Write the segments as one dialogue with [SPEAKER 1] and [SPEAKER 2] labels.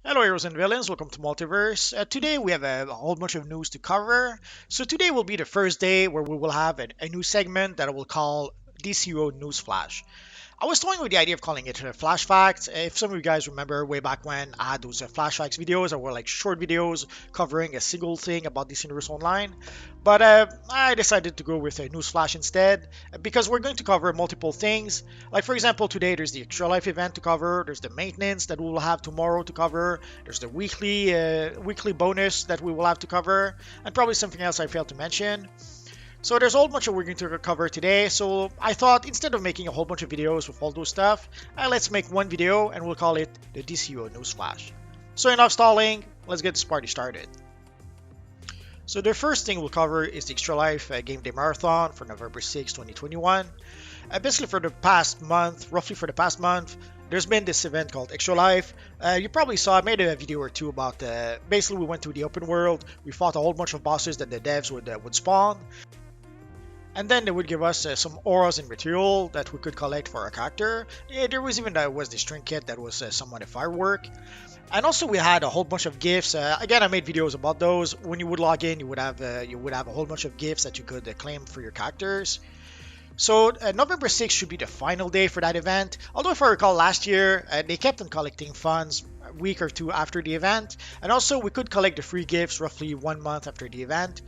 [SPEAKER 1] Hello heroes and villains, welcome to Multiverse. Today we have a whole bunch of news to cover. So today will be the first day where we will have a new segment that I will call DCUO NewsFlash. I was toying with the idea of calling it Flash Facts. If some of you guys remember way back when I had those Flash Facts videos that were like short videos covering a single thing about this universe online. But I decided to go with a News Flash instead because we're going to cover multiple things. Like for example, today there's the Extra Life event to cover. There's the maintenance that we will have tomorrow to cover. There's the weekly bonus that we will have to cover, and probably something else I failed to mention. So there's a whole bunch of we're going to cover today. So I thought instead of making a whole bunch of videos with all those stuff, let's make one video and we'll call it the DCUO Newsflash. So enough stalling, let's get this party started. So the first thing we'll cover is the Extra Life Game Day Marathon for November 6, 2021. Basically roughly for the past month, there's been this event called Extra Life. You probably saw, I made a video or two about, basically we went to the open world, we fought a whole bunch of bosses that the devs would spawn. And then they would give us some auras and material that we could collect for our character. Yeah, there was even this trinket that was somewhat a firework. And also we had a whole bunch of gifts. Again, I made videos about those. When you would log in, you would have a whole bunch of gifts that you could claim for your characters. So November 6th should be the final day for that event. Although if I recall last year, they kept on collecting funds a week or two after the event. And also we could collect the free gifts roughly 1 month after the event.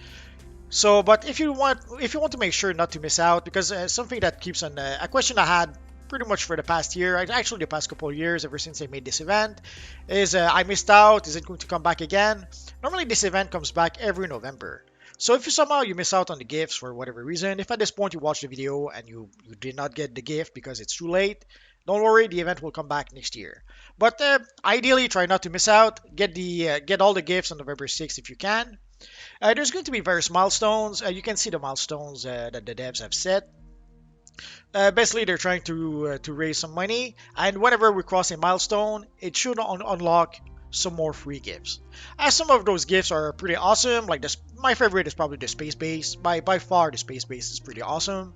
[SPEAKER 1] So, but if you want to make sure not to miss out, because something that keeps on a question I had pretty much for the past year, actually the past couple of years, ever since I made this event, is I missed out. Is it going to come back again? Normally, this event comes back every November. So if you miss out on the gifts for whatever reason, if at this point you watch the video and you did not get the gift because it's too late, don't worry, the event will come back next year. But ideally, try not to miss out. Get all the gifts on November 6th if you can. There's going to be various milestones. You can see the milestones that the devs have set. Basically, they're trying to raise some money, and whenever we cross a milestone, it should unlock some more free gifts. Some of those gifts are pretty awesome. Like this, my favorite is probably the space base. By far, the space base is pretty awesome.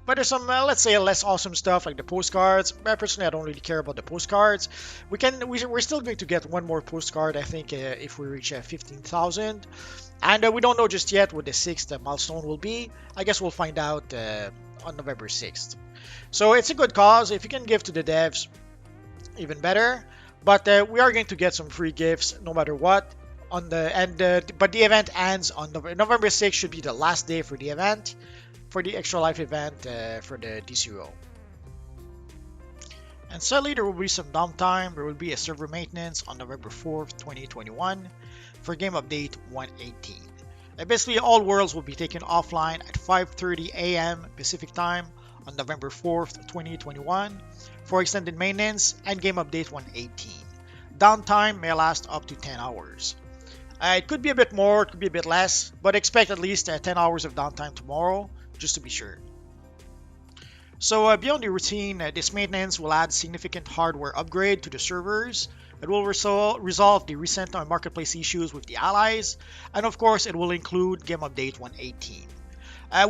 [SPEAKER 1] But there's some, let's say, less awesome stuff like the postcards. Personally, I don't really care about the postcards. We're still going to get one more postcard, I think, if we reach 15,000. And we don't know just yet what the 6th milestone will be. I guess we'll find out on November 6th. So it's a good cause. If you can give to the devs, even better. But we are going to get some free gifts no matter what. But the event ends on November 6th. Should be the last day for the event, for the Extra Life event for the DCUO. And sadly, there will be some downtime. There will be a server maintenance on November 4th, 2021 for game update 118. Basically, all worlds will be taken offline at 5:30 a.m. Pacific time on November 4th, 2021 for extended maintenance and game update 118. Downtime may last up to 10 hours. It could be a bit more, it could be a bit less, but expect at least 10 hours of downtime tomorrow, just to be sure. So beyond the routine, this maintenance will add significant hardware upgrade to the servers. It will resolve the recent marketplace issues with the allies, and of course it will include game update 118.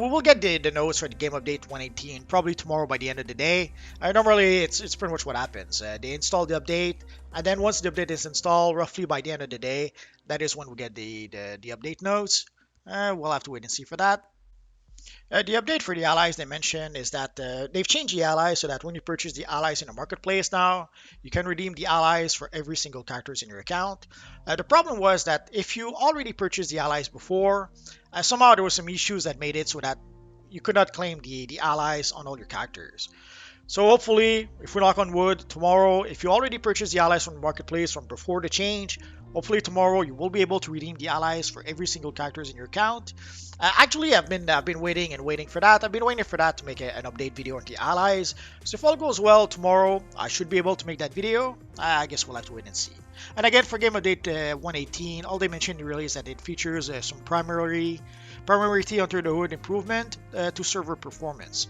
[SPEAKER 1] We will get the notes for the game update 118 probably tomorrow by the end of the day. Normally it's pretty much what happens. They install the update, and then once the update is installed, roughly by the end of the day, that is when we get the update notes. We'll have to wait and see for that. The update for the allies they mentioned is that they've changed the allies so that when you purchase the allies in the marketplace now, you can redeem the allies for every single characters in your account. The problem was that if you already purchased the allies before, somehow there were some issues that made it so that you could not claim the allies on all your characters. So hopefully, if we knock on wood, tomorrow, if you already purchased the allies from the marketplace from before the change, hopefully tomorrow you will be able to redeem the allies for every single characters in your account. Actually, I've been waiting for that. I've been waiting for that to make an update video on the allies. So if all goes well tomorrow, I should be able to make that video. I guess we'll have to wait and see. And again, for game update 118, all they mentioned really is that it features some primary under the hood improvement to server performance,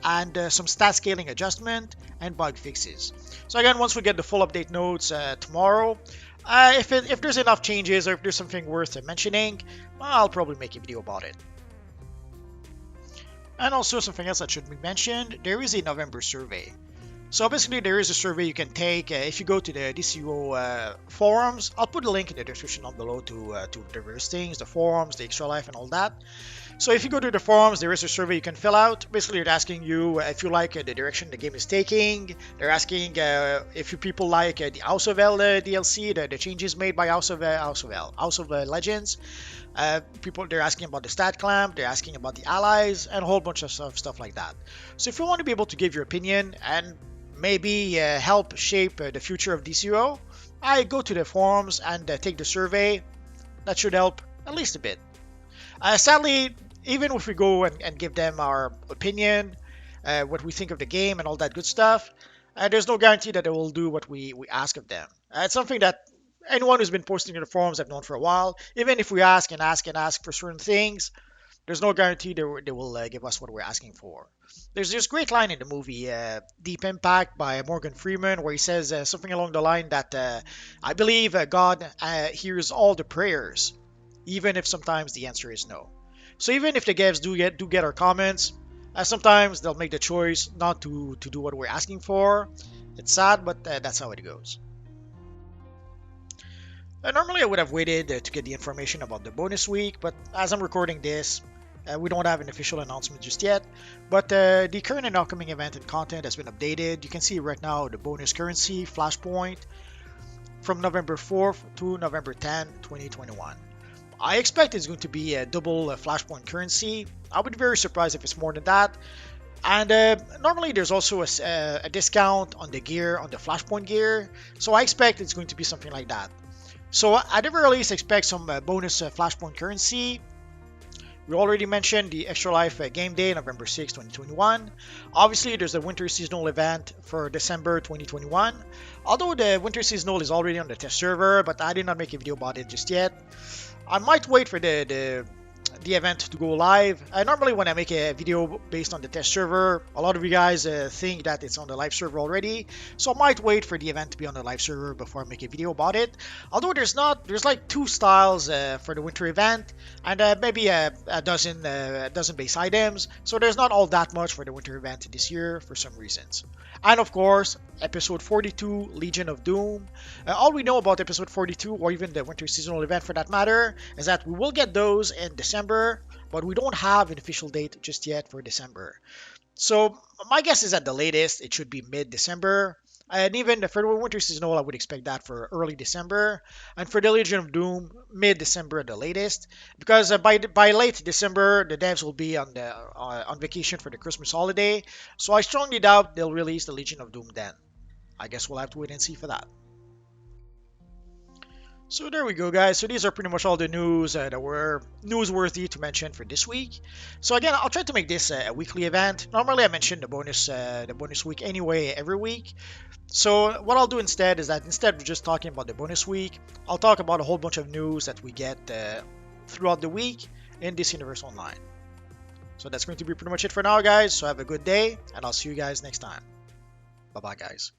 [SPEAKER 1] and some stat scaling adjustment and bug fixes. So again, once we get the full update notes tomorrow, if there's enough changes or if there's something worth mentioning, I'll probably make a video about it. And also something else that should be mentioned, there is a November survey. So basically, there is a survey you can take if you go to the DCUO forums. I'll put a link in the description down below to the various things, the forums, the Extra Life, and all that. So if you go to the forums, there is a survey you can fill out. Basically, it's asking you if you like the direction the game is taking. They're asking if you people like the House of L DLC, the changes made by House of Legends. People they're asking about the stat clamp, they're asking about the allies, and a whole bunch of stuff like that. So if you want to be able to give your opinion and maybe help shape the future of DCUO, I go to the forums and take the survey. That should help at least a bit. Sadly, even if we go and give them our opinion, what we think of the game and all that good stuff, there's no guarantee that they will do what we ask of them. It's something that anyone who's been posting in the forums have known for a while. Even if we ask and ask and ask for certain things, there's no guarantee they will give us what we're asking for. There's this great line in the movie Deep Impact by Morgan Freeman where he says something along the line that I believe God hears all the prayers, even if sometimes the answer is no. So even if the devs do get our comments, sometimes they'll make the choice not to do what we're asking for. It's sad, but that's how it goes. Normally, I would have waited to get the information about the bonus week, but as I'm recording this, we don't have an official announcement just yet. But the current and upcoming event and content has been updated. You can see right now the bonus currency, Flashpoint, from November 4th to November 10, 2021. I expect it's going to be a double Flashpoint currency. I would be very surprised if it's more than that. And normally there's also a discount on the gear, on the Flashpoint gear. So I expect it's going to be something like that. So at the very least, expect some bonus Flashpoint currency. We already mentioned the Extra Life game day, November 6, 2021. Obviously, there's a Winter Seasonal event for December 2021. Although the Winter Seasonal is already on the test server, but I did not make a video about it just yet. I might wait for the event to go live. Normally when I make a video based on the test server, a lot of you guys think that it's on the live server already, so I might wait for the event to be on the live server before I make a video about it. Although there's like two styles for the winter event, and maybe a dozen base items, so there's not all that much for the winter event this year for some reasons. And of course, episode 42, Legion of Doom. All we know about episode 42, or even the winter seasonal event for that matter, is that we will get those in December, but we don't have an official date just yet for December. So my guess is at the latest, it should be mid-December. And even for the winter seasonal, I would expect that for early December. And for the Legion of Doom, mid-December at the latest. Because by late December, the devs will be on vacation for the Christmas holiday. So I strongly doubt they'll release the Legion of Doom then. I guess we'll have to wait and see for that. So there we go, guys. So these are pretty much all the news that were newsworthy to mention for this week. So again, I'll try to make this a weekly event. Normally, I mention the bonus week anyway every week. So what I'll do instead is that instead of just talking about the bonus week, I'll talk about a whole bunch of news that we get throughout the week in this Universe Online. So that's going to be pretty much it for now, guys. So have a good day, and I'll see you guys next time. Bye-bye, guys.